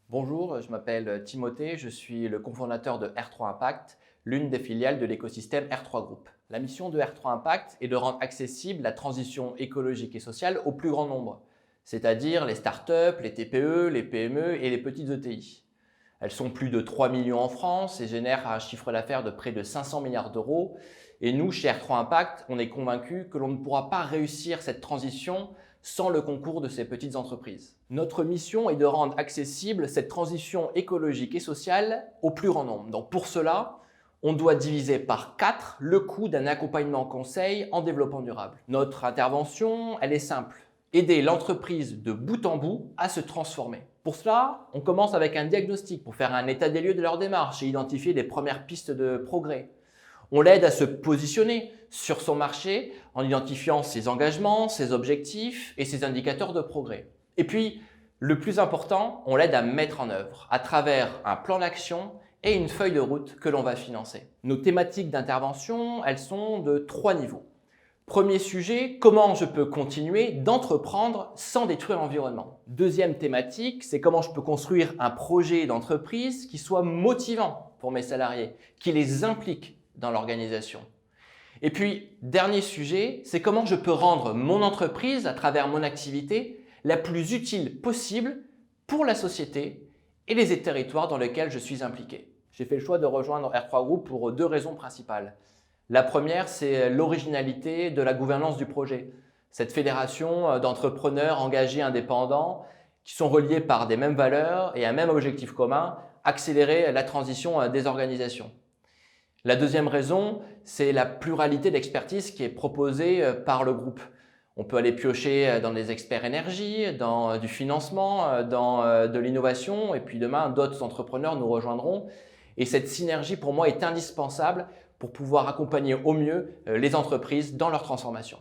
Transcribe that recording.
Bonjour, je m'appelle Timothée, je suis le cofondateur de R3 Impact, l'une des filiales de l'écosystème R3 Group. La mission de R3 Impact est de rendre accessible la transition écologique et sociale au plus grand nombre, c'est-à-dire les startups, les TPE, les PME et les petites ETI. Elles sont plus de 3 millions en France et génèrent un chiffre d'affaires de près de 500 milliards d'euros. Et nous, chez R3 Impact, on est convaincus que l'on ne pourra pas réussir cette transition sans le concours de ces petites entreprises. Notre mission est de rendre accessible cette transition écologique et sociale au plus grand nombre. Donc pour cela, on doit diviser par 4 le coût d'un accompagnement conseil en développement durable. Notre intervention, elle est simple. Aider l'entreprise de bout en bout à se transformer. Pour cela, on commence avec un diagnostic pour faire un état des lieux de leur démarche et identifier les premières pistes de progrès. On l'aide à se positionner sur son marché en identifiant ses engagements, ses objectifs et ses indicateurs de progrès. Et puis, le plus important, on l'aide à mettre en œuvre à travers un plan d'action et une feuille de route que l'on va financer. Nos thématiques d'intervention, elles sont de 3 niveaux. Premier sujet, comment je peux continuer d'entreprendre sans détruire l'environnement. Deuxième thématique, c'est comment je peux construire un projet d'entreprise qui soit motivant pour mes salariés, qui les implique dans l'organisation. Et puis, dernier sujet, c'est comment je peux rendre mon entreprise, à travers mon activité, la plus utile possible pour la société et les territoires dans lesquels je suis impliqué. J'ai fait le choix de rejoindre R3 Group pour 2 raisons principales. La première, c'est l'originalité de la gouvernance du projet. Cette fédération d'entrepreneurs engagés indépendants qui sont reliés par des mêmes valeurs et un même objectif commun, accélérer la transition des organisations. La deuxième raison, c'est la pluralité d'expertise qui est proposée par le groupe. On peut aller piocher dans des experts énergie, dans du financement, dans de l'innovation et puis demain, d'autres entrepreneurs nous rejoindront. Et cette synergie, pour moi, est indispensable pour pouvoir accompagner au mieux les entreprises dans leur transformation.